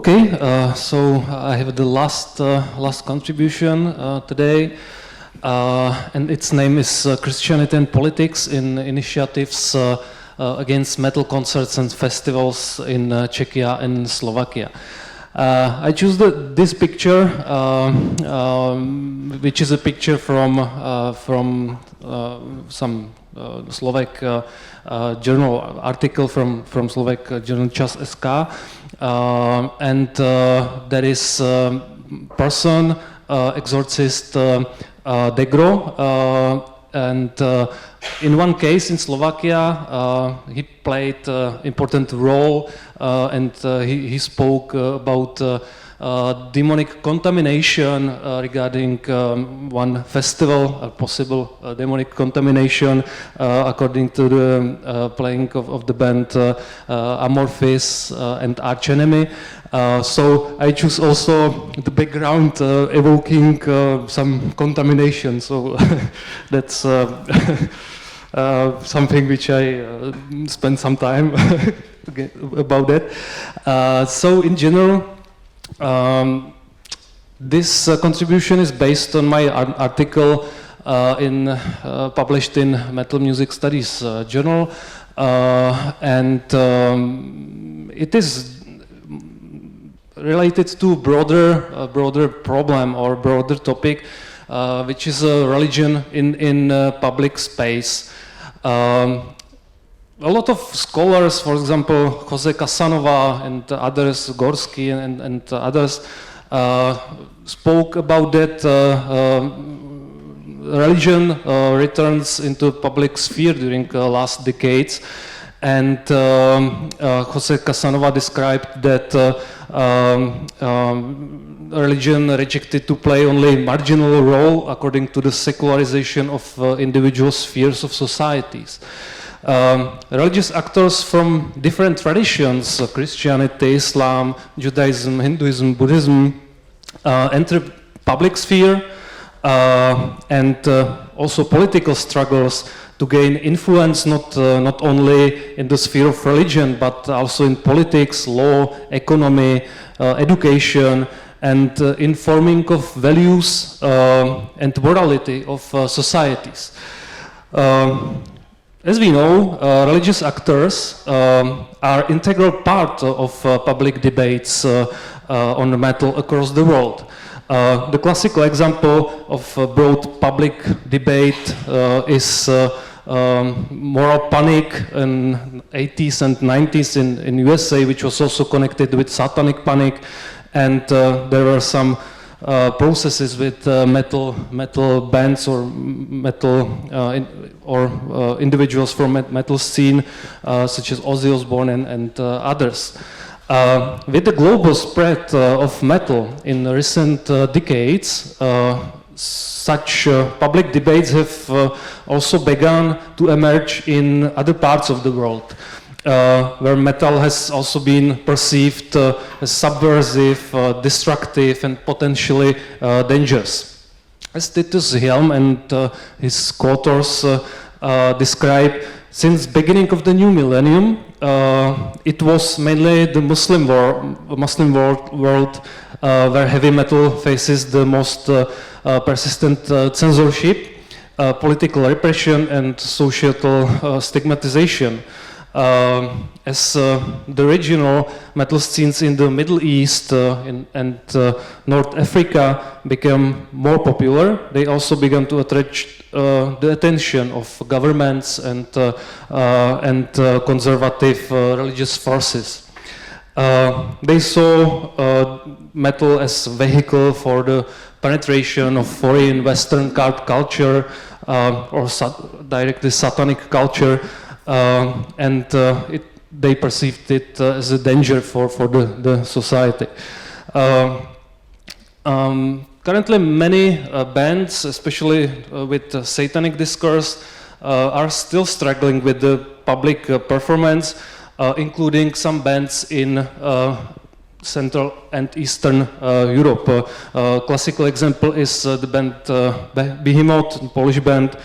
Okay, so I have the last contribution today, and its name is Christianity and Politics in Initiatives Against Metal Concerts and Festivals in Czechia and Slovakia. I choose this picture, which is a picture from some Slovak journal article from Slovak journal Čas.sk, and there is person, exorcist Degro, and in one case in Slovakia he played important role, and he spoke about demonic contamination regarding one festival, a possible demonic contamination according to the playing of the band Amorphis and Arch Enemy. So I choose also the background evoking some contamination, so that's something which I spent some time about that. So in general, this contribution is based on my article published in Metal Music Studies journal, and it is related to broader problem or broader topic, which is religion in public space. A lot of scholars, for example, Jose Casanova and others, Gorsky and others, spoke about that religion returns into public sphere during last decades, and Jose Casanova described that religion rejected to play only marginal role according to the secularization of individual spheres of societies. Religious actors from different traditions, Christianity, Islam, Judaism, Hinduism, Buddhism, enter public sphere, and also political struggles to gain influence not only in the sphere of religion, but also in politics, law, economy, education, and in forming of values and morality of societies. As we know, religious actors are integral part of public debates on metal across the world. The classical example of broad public debate is moral panic in 80s and 90s in USA, which was also connected with satanic panic, and there were some processes with metal bands or metal individuals from metal scene, such as Ozzy Osbourne and others. With the global spread of metal in recent decades, such public debates have also begun to emerge in other parts of the world, where metal has also been perceived as subversive, destructive, and potentially dangerous. As Titus Helm and his co-authors describe, since beginning of the new millennium, it was mainly the Muslim world where heavy metal faces the most persistent censorship, political repression, and societal stigmatization. As the regional metal scenes in the Middle East and North Africa became more popular, they also began to attract the attention of governments and conservative religious forces. They saw metal as a vehicle for the penetration of foreign Western culture or directly satanic culture, and they perceived it as a danger for the society. Currently, many bands, especially with satanic discourse, are still struggling with the public performance, including some bands in Central and Eastern Europe. Classical example is the band Behemoth, Polish band,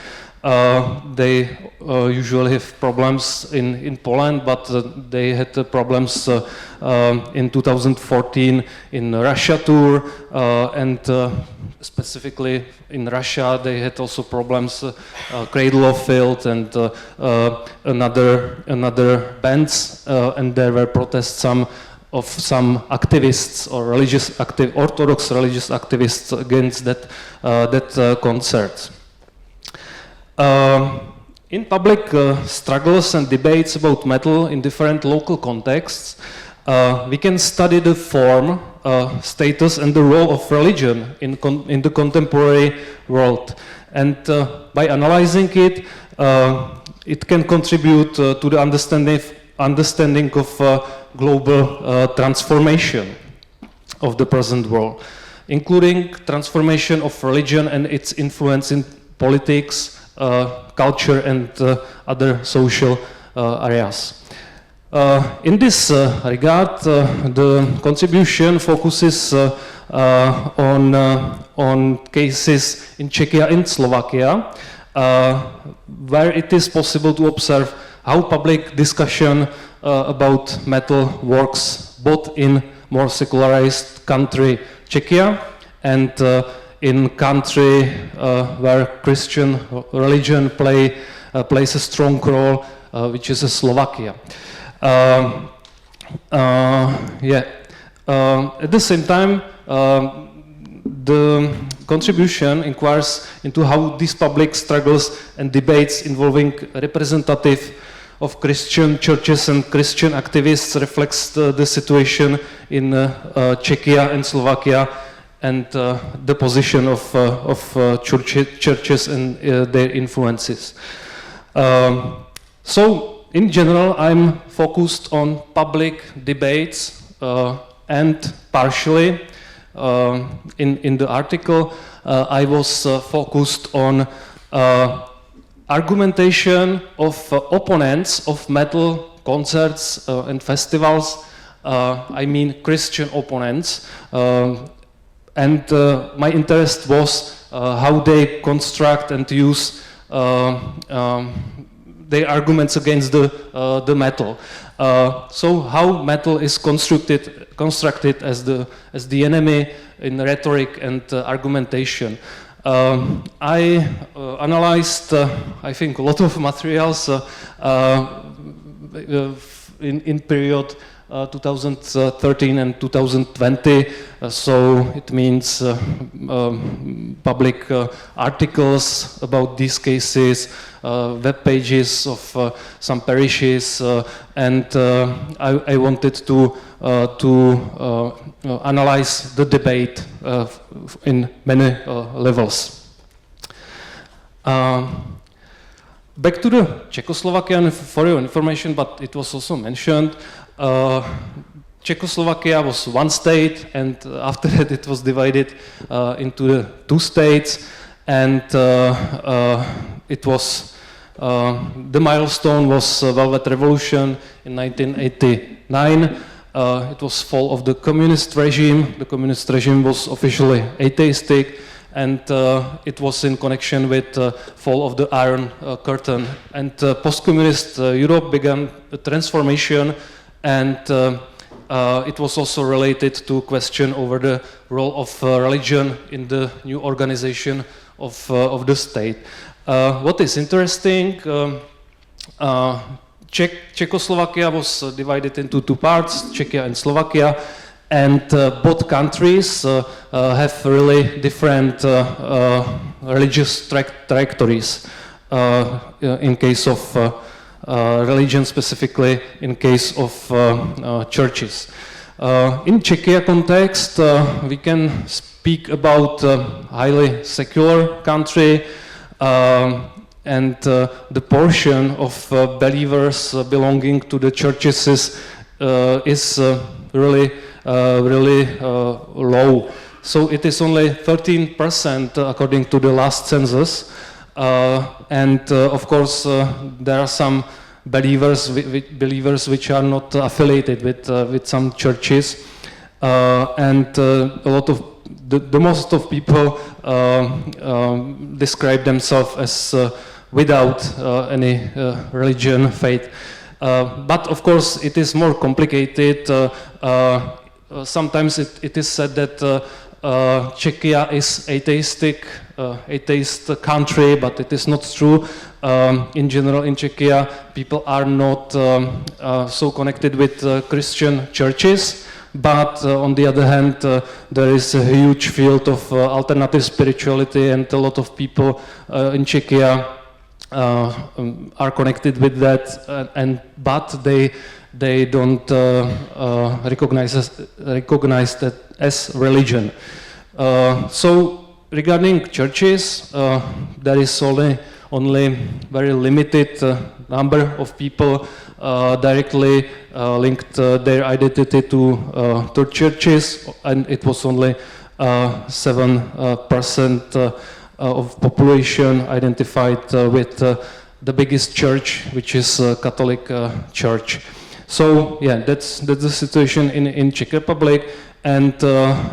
They usually have problems in Poland, but they had problems in 2014 in Russia tour, and specifically in Russia they had also problems, Cradle of Filth and another bands, and there were protests of some activists or Orthodox religious activists against that concert. In public struggles and debates about metal in different local contexts, we can study the form, status, and the role of religion in the contemporary world. And by analyzing it, it can contribute to the understanding of global transformation of the present world, including transformation of religion and its influence in politics, culture, and other social areas. In this regard, the contribution focuses on cases in Czechia and Slovakia, where it is possible to observe how public discussion about metal works both in more secularized country Czechia and in country where Christian religion plays a strong role, which is Slovakia. At the same time, the contribution inquires into how these public struggles and debates involving representative of Christian churches and Christian activists reflects the situation in Czechia and Slovakia and the position of churches and their influences. So, in general, I'm focused on public debates and partially in the article I was focused on argumentation of opponents of metal concerts and festivals, I mean Christian opponents, and my interest was how they construct and use their arguments against the metal. So how metal is constructed as the enemy in rhetoric and argumentation. I analyzed, I think, a lot of materials in period 2013 and 2020, so it means public articles about these cases, web pages of some parishes, and I wanted to analyze the debate in many levels. Back to the Czechoslovakia, for your information, but it was also mentioned, Czechoslovakia was one state, and after that it was divided into the two states, and it was the milestone was Velvet Revolution in 1989. It was fall of the communist regime. The communist regime was officially atheistic, and it was in connection with fall of the Iron Curtain. And post-communist Europe began a transformation, and it was also related to question over the role of religion in the new organization of the state. What is interesting, Czechoslovakia was divided into two parts, Czechia and Slovakia, and both countries have really different religious trajectories in case of religion, specifically in case of churches. In Czechia context, we can speak about highly secular country, and the portion of believers belonging to the churches is really low. So it is only 13% according to the last census, and of course there are some believers which are not affiliated with some churches, and a lot of the most of people describe themselves as without any religion, faith. But of course, it is more complicated. Sometimes it is said that Czechia is atheist country, but it is not true. In general, in Czechia, people are not so connected with Christian churches. But on the other hand, there is a huge field of alternative spirituality, and a lot of people in Czechia are connected with that, but they don't recognize that as religion. So regarding churches, there is only very limited number of people directly linked their identity to churches, and it was only 7% of population identified with the biggest church, which is Catholic Church. So yeah, that's the situation in Czech Republic, and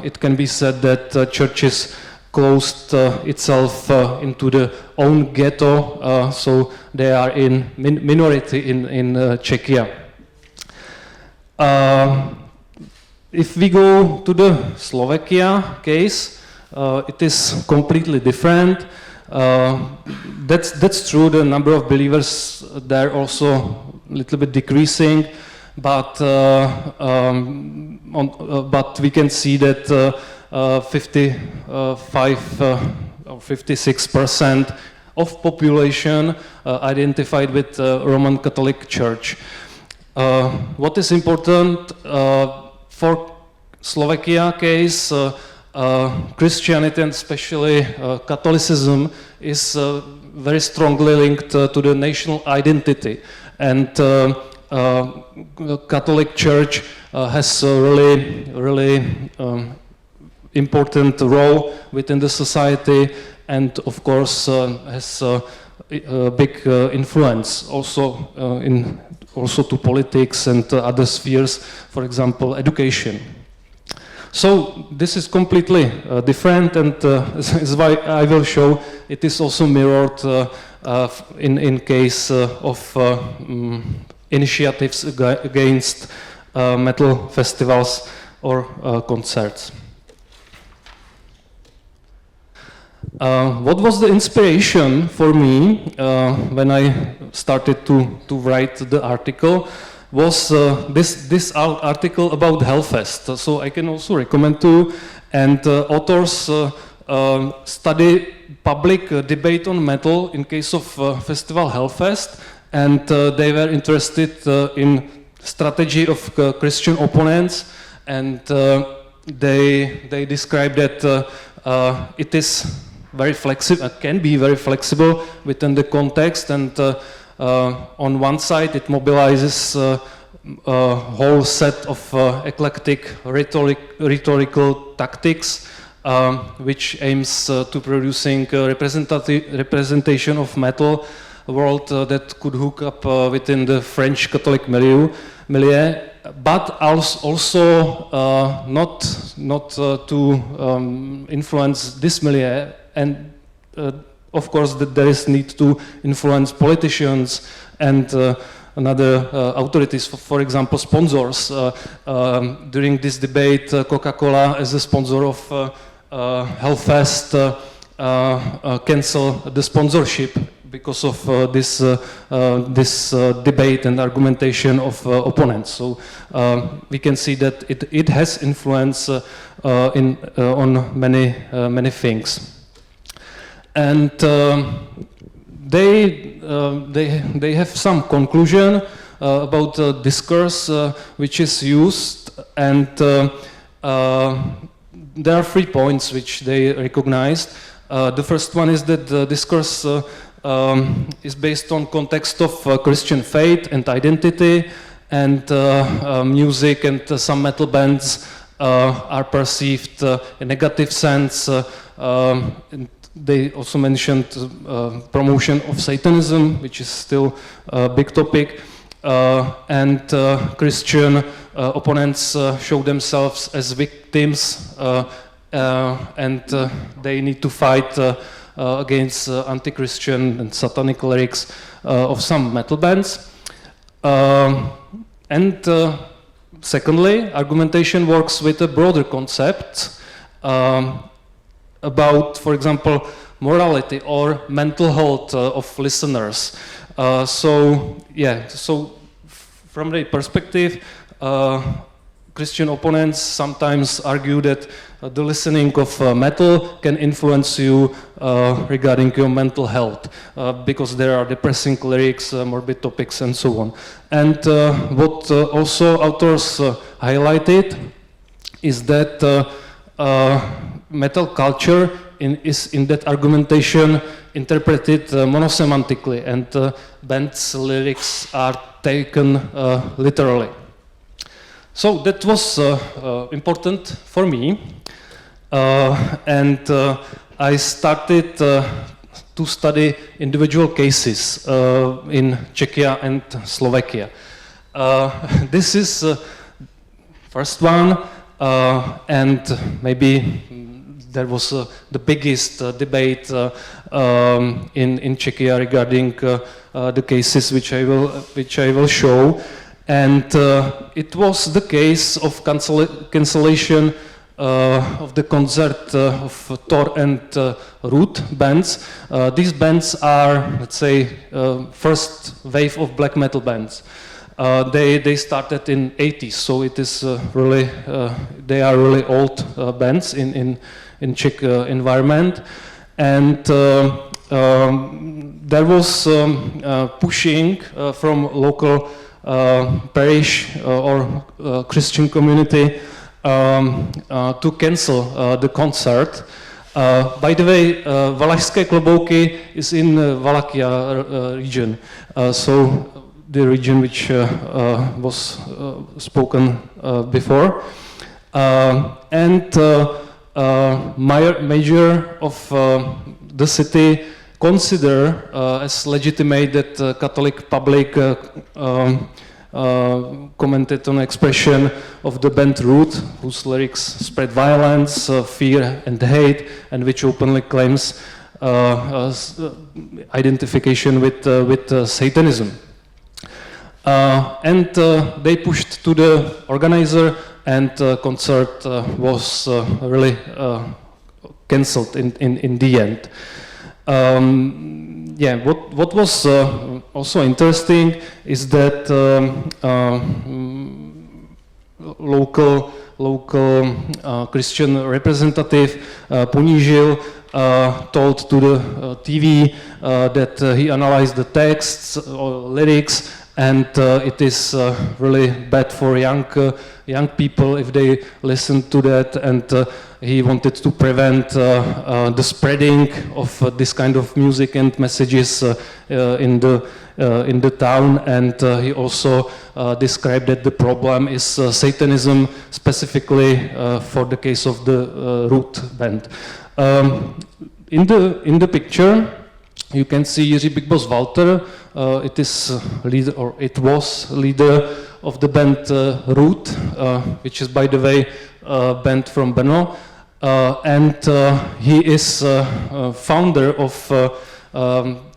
it can be said that churches closed itself into the own ghetto, so they are in minority in Czechia. If we go to the Slovakia case, it is completely different. That's true. The number of believers there also a little bit decreasing, but we can see that 55 or 56% of population identified with Roman Catholic Church. What is important for Slovakia case, Christianity and especially Catholicism is very strongly linked to the national identity, and Catholic Church has a really important role within the society, and of course has a big influence also to politics and other spheres, for example, education. So this is completely different, and is why I will show it is also mirrored in case of initiatives against metal festivals or concerts. What was the inspiration for me when I started to write the article was this article about Hellfest. So I can also recommend to, and authors study public debate on metal in case of festival Hellfest, and they were interested in strategy of Christian opponents, and they described that it is very flexible, can be very flexible within the context, and on one side it mobilizes a whole set of eclectic rhetorical tactics which aims to producing a representation of metal world that could hook up within the French Catholic milieu, but also not to influence this milieu, and of course that there is need to influence politicians and another authorities, for example sponsors. During this debate, Coca-Cola as a sponsor of Hellfest cancel the sponsorship because of this debate and argumentation of opponents. So we can see that it has influence on many things. And they have some conclusion about the discourse which is used, and there are 3 points which they recognized. The first one is that the discourse is based on context of Christian faith and identity, and music and some metal bands are perceived in negative sense. They also mentioned promotion of Satanism, which is still a big topic, and Christian opponents show themselves as victims, and they need to fight against anti-Christian and satanic lyrics of some metal bands. And secondly, argumentation works with a broader concept about, for example, morality or mental health of listeners. So from the perspective, Christian opponents sometimes argue that the listening of metal can influence you regarding your mental health because there are depressing lyrics, morbid topics, and so on. And what also authors highlighted is that metal culture is in that argumentation interpreted monosemantically, and band's lyrics are taken literally. So that was important for me, and I started to study individual cases in Czechia and Slovakia. This is first one, and maybe there was the biggest debate in Czechia regarding the cases which I will show. And it was the case of cancellation of the concert of Thor and Root bands. These bands are, let's say, first wave of black metal bands. They started in 80s, so it is really they are really old bands in Czech environment, and there was pushing from local parish or Christian community to cancel the concert. By the way, Valašské klobouky is in Wallachia region, so the region which was spoken before, and major of the city consider as legitimate that Catholic public commented on expression of the band Root, whose lyrics spread violence, fear and hate, and which openly claims identification with Satanism. And they pushed to the organizer, and concert was really cancelled in the end. What was also interesting is that local Christian representative Ponížil told to the TV that he analyzed the texts or lyrics, and it is really bad for young people if they listen to that, and he wanted to prevent the spreading of this kind of music and messages in the town, and he also described that the problem is Satanism, specifically for the case of the Root band. In the picture, you can see Jiří Big Boss Walter. It is leader, or it was leader of the band Root, which is, by the way, a band from Brno, and he is founder of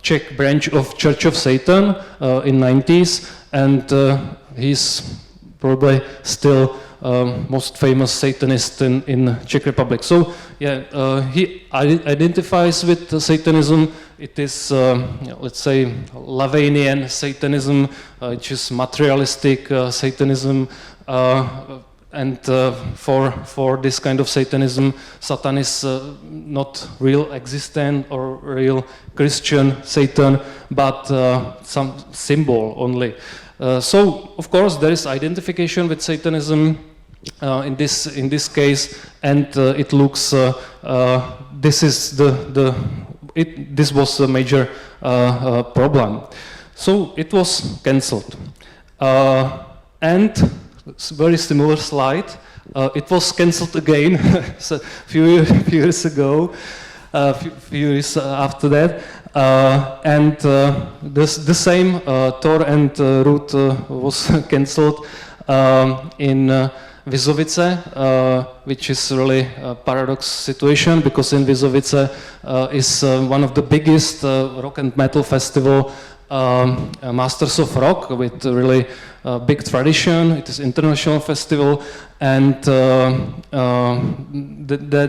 Czech branch of Church of Satan in 90s, and he's probably still most famous Satanist in Czech Republic. So he identifies with Satanism. It is, let's say, Lavanian Satanism, which is materialistic Satanism, and for this kind of Satanism, Satan is not real existent or real Christian Satan, but some symbol only. So, of course, there is identification with Satanism in this case, and it looks this is this was a major problem. So it was cancelled, and very similar slide. It was cancelled again so few years ago, few years after that, and the same Thor and Root was cancelled in Vizovice, which is really a paradox situation because in Vizovice is one of the biggest rock and metal festival, Masters of Rock, with really big tradition. It is international festival, and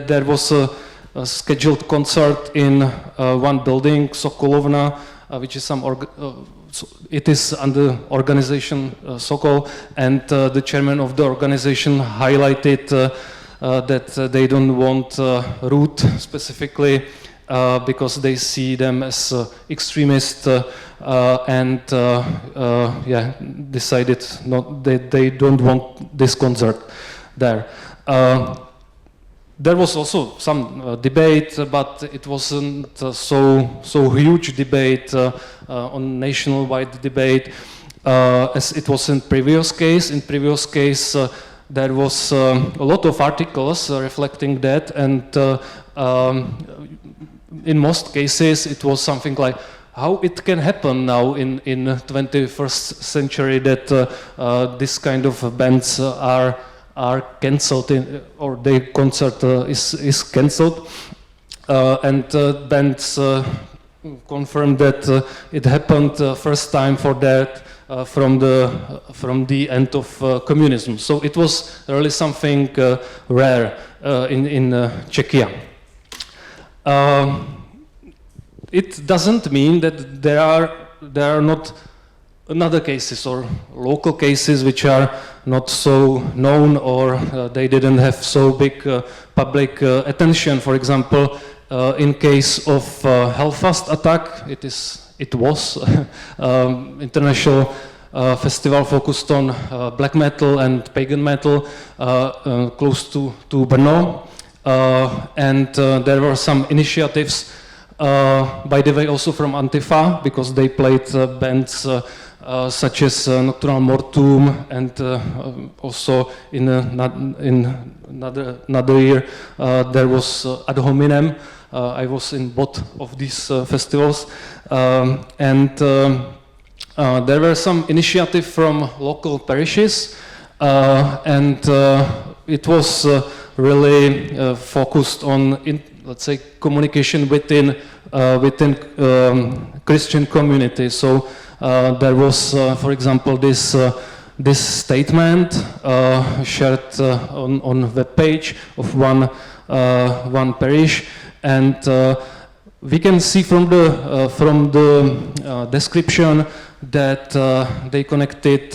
there was a scheduled concert in one building, Sokolovna, which is it is under organization Sokol, and the chairman of the organization highlighted that they don't want Root specifically because they see them as extremist and decided that they don't want this concert there. There was also some debate, but it wasn't so huge debate on nationwide debate as it was in previous case. In previous case, there was a lot of articles reflecting that, and in most cases, it was something like how it can happen now in 21st century that this kind of bands are cancelled or their concert is cancelled, and bands confirmed that it happened first time for that from the end of communism. So it was really something rare in Czechia. It doesn't mean that there are not another cases or local cases which are not so known or they didn't have so big public attention. For example, in case of Hellfest attack, it was international festival focused on black metal and pagan metal close to Brno, and there were some initiatives, by the way, also from Antifa, because they played bands such as Nocturnal Mortum, and also in another year there was Ad Hominem. I was in both of these festivals, and there were some initiatives from local parishes, and it was really focused on, let's say, communication within Christian community. So there was, for example, this statement shared on web page of one parish, and we can see from the description that they connected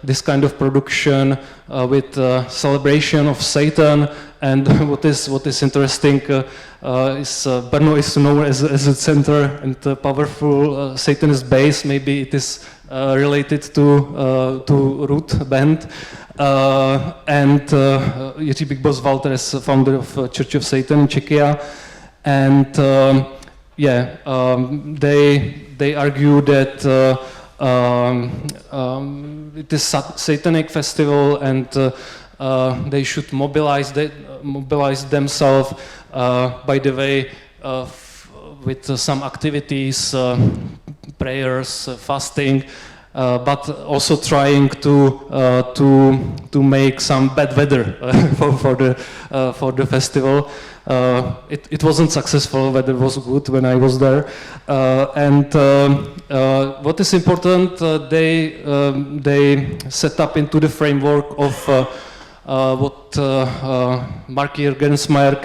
this kind of production with celebration of Satan. And what is interesting is Brno is known as a center and a powerful Satanist base. Maybe it is related to Root band. And Jiří Big Boss Walter is founder of Church of Satan in Czechia. And they argue that it is satanic festival, and they should mobilize themselves, by the way, with some activities, prayers, fasting, but also trying to make some bad weather for the festival. It wasn't successful. Weather was good when I was there, and what is important, they set up into the framework of what Mark Jürgensmeyer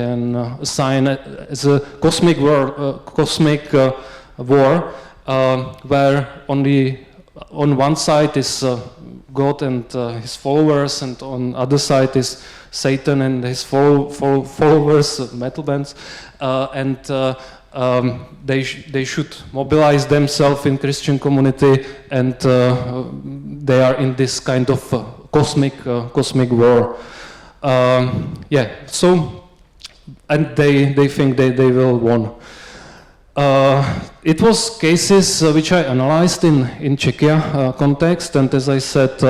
can assign as a cosmic war, where on one side is God and his followers, and on other side is Satan and his followers, metal bands, and they should mobilize themselves in Christian community, and they are in this kind of cosmic war. So, and they think they will win. It was cases which I analyzed in Czechia context, and as I said,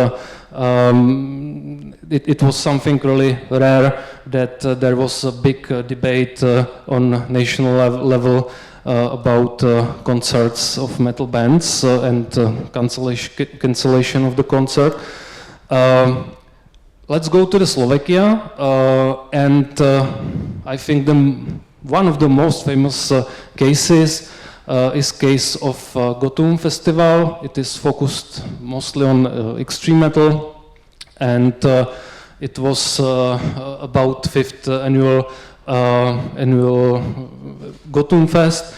it was something really rare that there was a big debate on national level about concerts of metal bands and cancellation of the concert. Let's go to the Slovakia, and I think one of the most famous cases is case of Gotum Festival. It is focused mostly on extreme metal, and it was about 5th annual Gotum Fest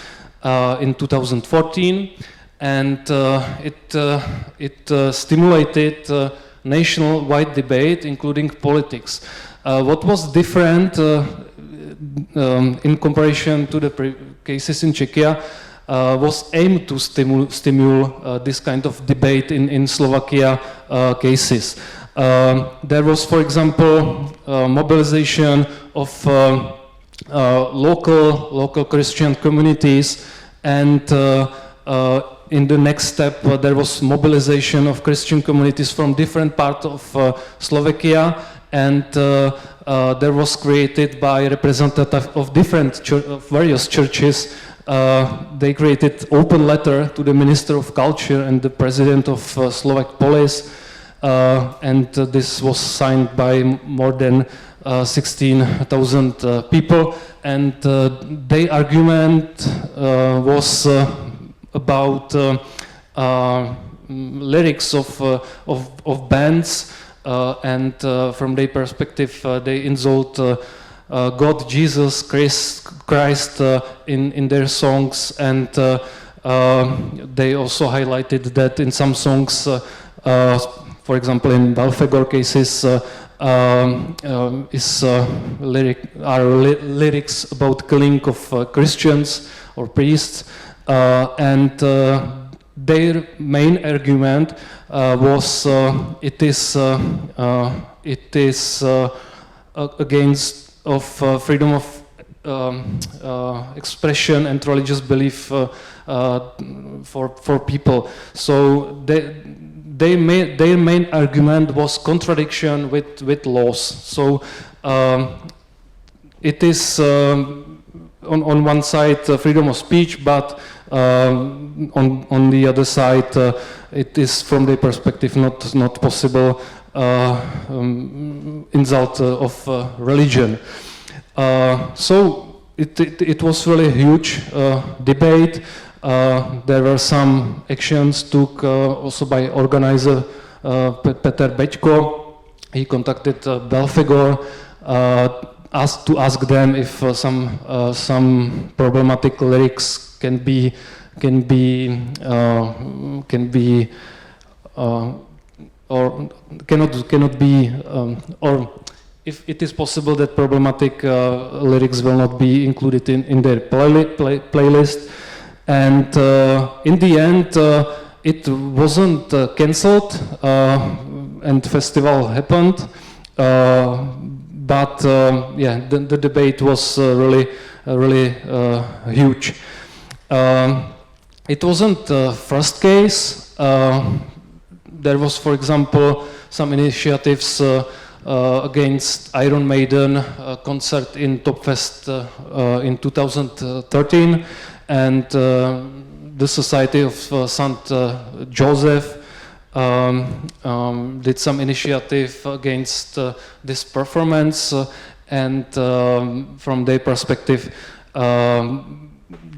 in 2014, and it stimulated nationwide debate, including politics. What was different in comparison to the cases in Czechia was aimed to stimulate this kind of debate in Slovakia cases. There was, for example, mobilization of local Christian communities, and in the next step there was mobilization of Christian communities from different parts of Slovakia, and there was created by representatives of various churches. They created open letter to the Minister of Culture and the President of Slovak Police, and this was signed by more than 16,000 people, and their argument was about lyrics of bands, and from their perspective they insult God, Jesus, Christ in their songs, and they also highlighted that in some songs, for example in Belfegor cases, lyrics about killing of Christians or priests, and their main argument was it is against of freedom of expression and religious belief for people. So their main argument was contradiction with laws. So it is on one side freedom of speech, but on the other side it is from their perspective not possible insult of religion. So it was really a huge debate. There were some actions took also by organizer Peter Beťko. He contacted Belfegor to ask them if some problematic lyrics can be or cannot be, or if it is possible that problematic lyrics will not be included in their playlist. And in the end, it wasn't cancelled, and festival happened. But yeah, the debate was really huge. It wasn't the first case. There was, for example, some initiatives against Iron Maiden concert in Topfest in 2013, and the Society of St. Joseph did some initiative against this performance, and from their perspective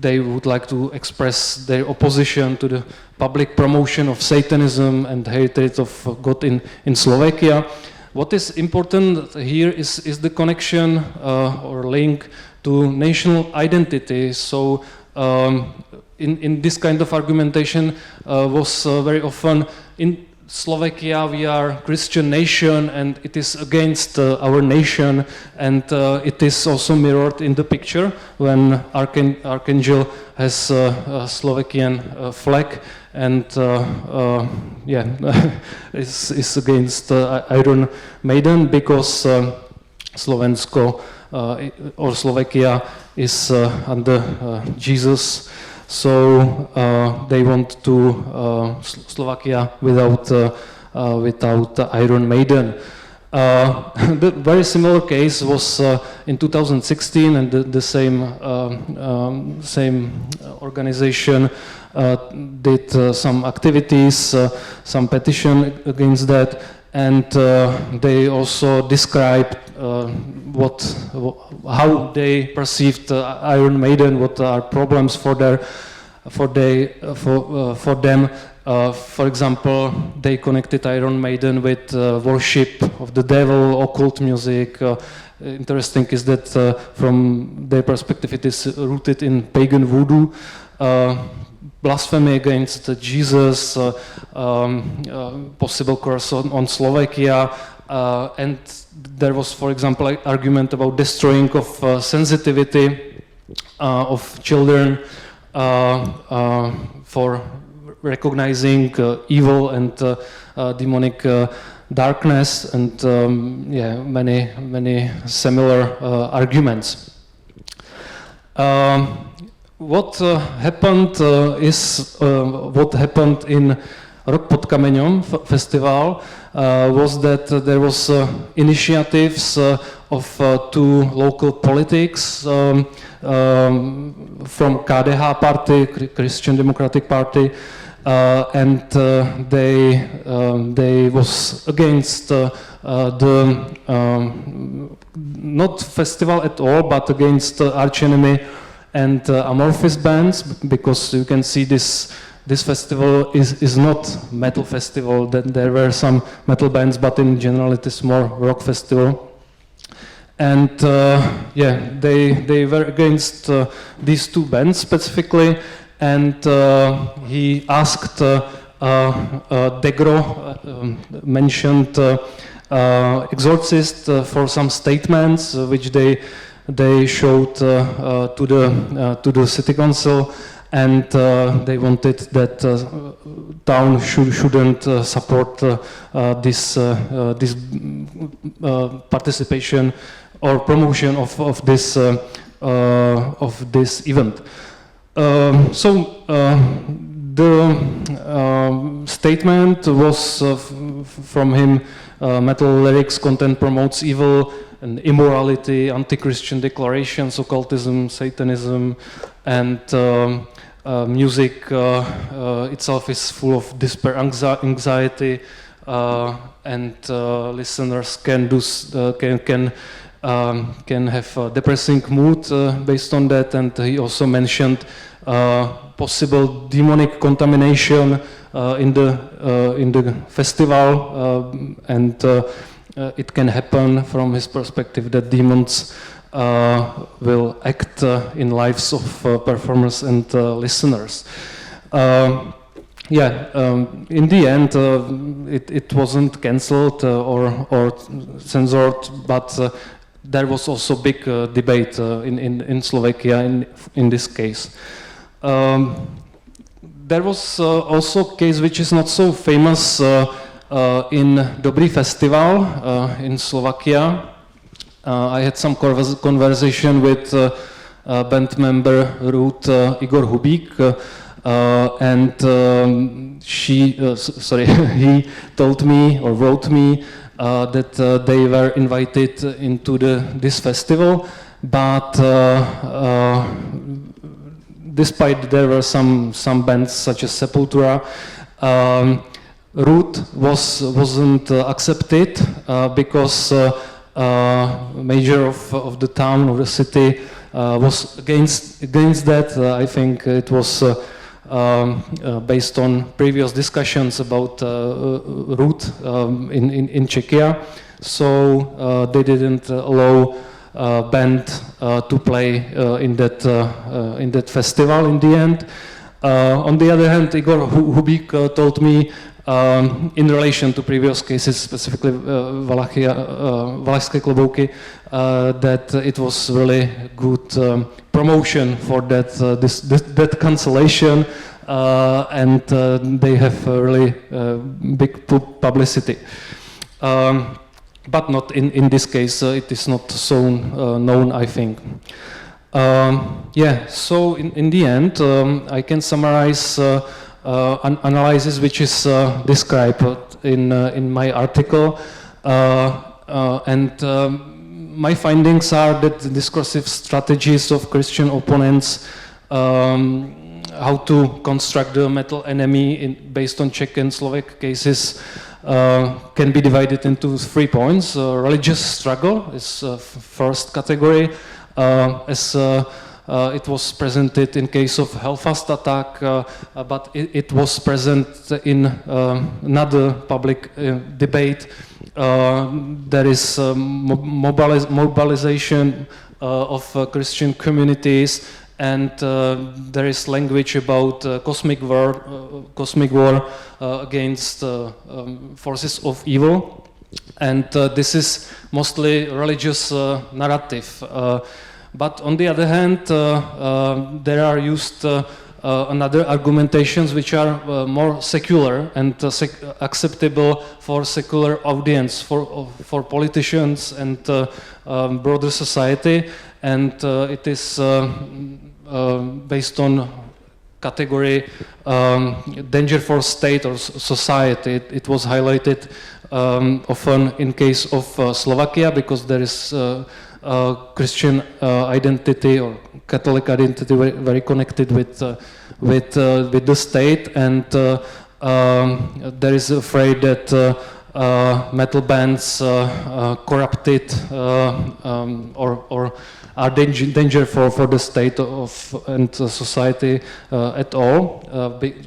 they would like to express their opposition to the public promotion of Satanism and hatred of God in Slovakia. What is important here is the connection or link to national identity. So in this kind of argumentation was very often in Slovakia we are Christian nation and it is against our nation, and it is also mirrored in the picture when Archangel has a Slovakian flag, and yeah, is against Iron Maiden because Slovensko or Slovakia is under Jesus. So they want to Slovakia without without Iron Maiden. The very similar case was in 2016, and the same organization did some activities, some petition against that, and they also described how they perceived Iron Maiden, what are problems for them. For example, they connected Iron Maiden with worship of the devil, occult music. Interesting is that from their perspective it is rooted in pagan voodoo, blasphemy against Jesus, possible curse on Slovakia, and there was, for example, an argument about destroying of sensitivity of children for recognizing evil and demonic darkness, and many similar arguments. What happened is what happened in Rok pod Kameňom festival was that there was initiatives of two local politics from KDH party, Christian Democratic Party, and they was against the not festival at all, but against arch enemy and amorphous bands, because you can see this festival is not metal festival. That there were some metal bands, but in general it is more rock festival. And they were against these two bands specifically, and he asked Degro, mentioned exorcist, for some statements which they showed to the city council, and they wanted that town shouldn't support this participation or promotion of this event. The statement was from him: metal lyrics content promotes evil and immorality, anti-Christian declarations, occultism, Satanism, and music itself is full of despair, anxiety, and listeners can have a depressing mood based on that. And he also mentioned possible demonic contamination in the festival, and it can happen from his perspective that demons will act in lives of performers and listeners. In the end, it wasn't cancelled or censored, but there was also big debate in Slovakia in this case. There was also a case which is not so famous in Dobrý festival in Slovakia. I had some conversation with band member Ruth Igor Hubík, and he told me or wrote me that they were invited into this festival, but despite there were some bands such as Sepultura, Ruth wasn't accepted because major of the town or the city was against that. I think it was based on previous discussions about Ruth in Czechia, so they didn't allow band to play in that festival in the end. On the other hand, Igor Hubík told me, in relation to previous cases, specifically Valašské klobouky, that it was really good promotion for that cancellation, and they have really big publicity. But not in this case, it is not so known, I think. So in the end, I can summarize analysis which is described in my article, and my findings are that the discursive strategies of Christian opponents, how to construct the metal enemy based on Czech and Slovak cases, can be divided into 3 points. Religious struggle is first category, as it was presented in case of Hellfast attack, but it was present in another public debate. There is mobilization of Christian communities, and there is language about cosmic war against forces of evil, and this is mostly religious narrative. But on the other hand, there are used another argumentations which are more secular and acceptable for secular audience, for politicians and broader society, and it is based on category danger for state or society. It was highlighted often in case of Slovakia, because there is Christian identity or Catholic identity very connected with the state, and there is afraid that metal bands corrupted or are danger for the state and society at all,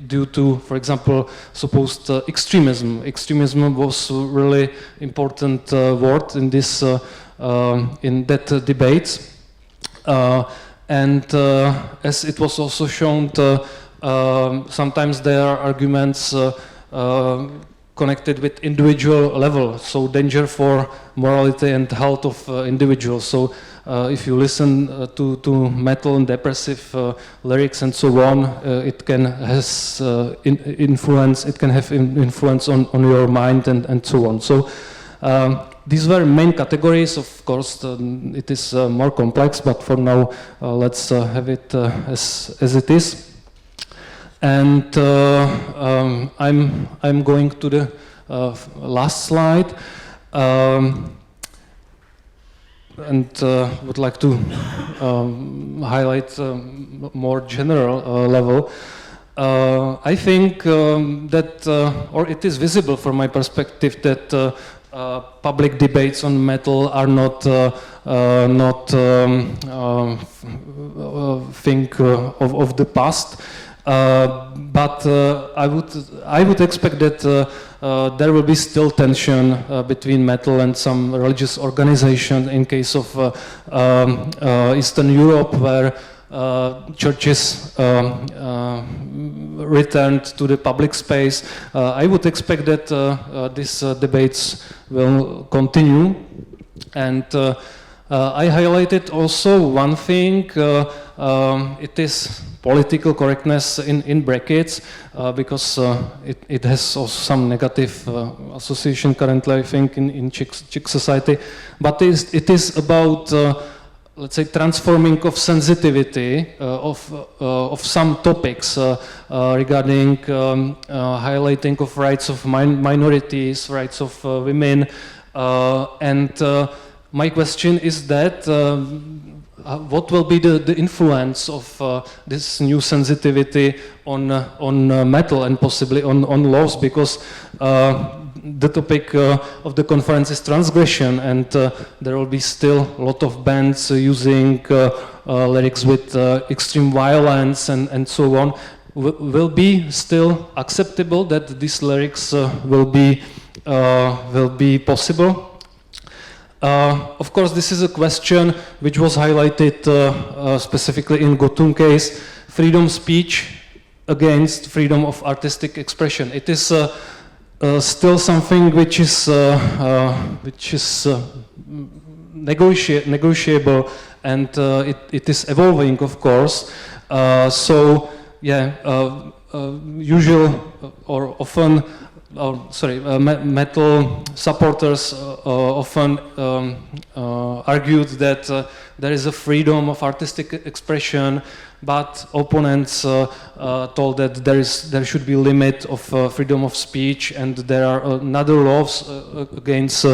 due to, for example, supposed extremism. Extremism was really important word in this in that debate, and as it was also shown, sometimes there are arguments connected with individual level, so danger for morality and health of individuals. So if you listen to metal and depressive lyrics and so on, it can has influence. It can have influence on your mind and so on. So these were main categories. Of course, it is more complex, but for now, let's have it as it is. And I'm going to the last slide, and would like to highlight more general level. I think that, or it is visible from my perspective, that public debates on metal are not thing of the past. But I would expect that there will be still tension between metal and some religious organization in case of Eastern Europe, where churches returned to the public space. I would expect that these debates will continue, and I highlighted also one thing. It is political correctness in brackets, because it has also some negative association currently, I think, in Czech society. But it is about, let's say, transforming of sensitivity of some topics regarding highlighting of rights of minorities, rights of women, and my question is that what will be the influence of this new sensitivity on metal and possibly on laws, because the topic of the conference is transgression, and there will be still a lot of bands using lyrics with extreme violence and so on. Will be still acceptable that these lyrics will be possible? Of course, this is a question which was highlighted specifically in Gotun case: freedom speech against freedom of artistic expression. It is still something which is negotiable, and it is evolving, of course. So yeah, usual or often metal supporters often argued that there is a freedom of artistic expression, but opponents told that there should be a limit of freedom of speech, and there are another laws against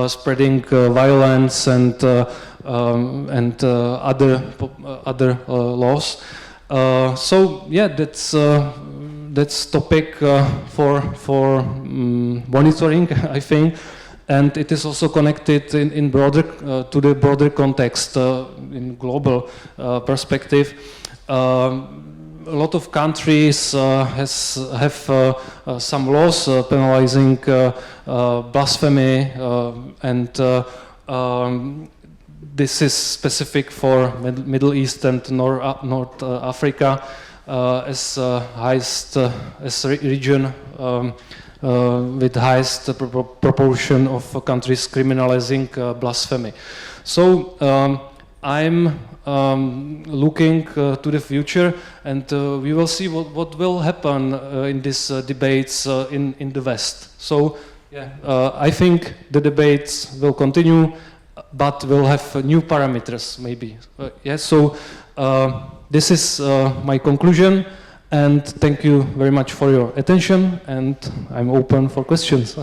spreading violence and other laws. So yeah, that's topic for monitoring, I think, and it is also connected in broader to the broader context in global perspective. A lot of countries have some laws penalizing blasphemy, and this is specific for Middle East and North Africa as region with highest proportion of countries criminalizing blasphemy. So I'm looking to the future, and we will see what will happen in these debates in the West. So yeah, I think the debates will continue, but will have new parameters maybe. Yes, so this is my conclusion, and thank you very much for your attention, and I'm open for questions.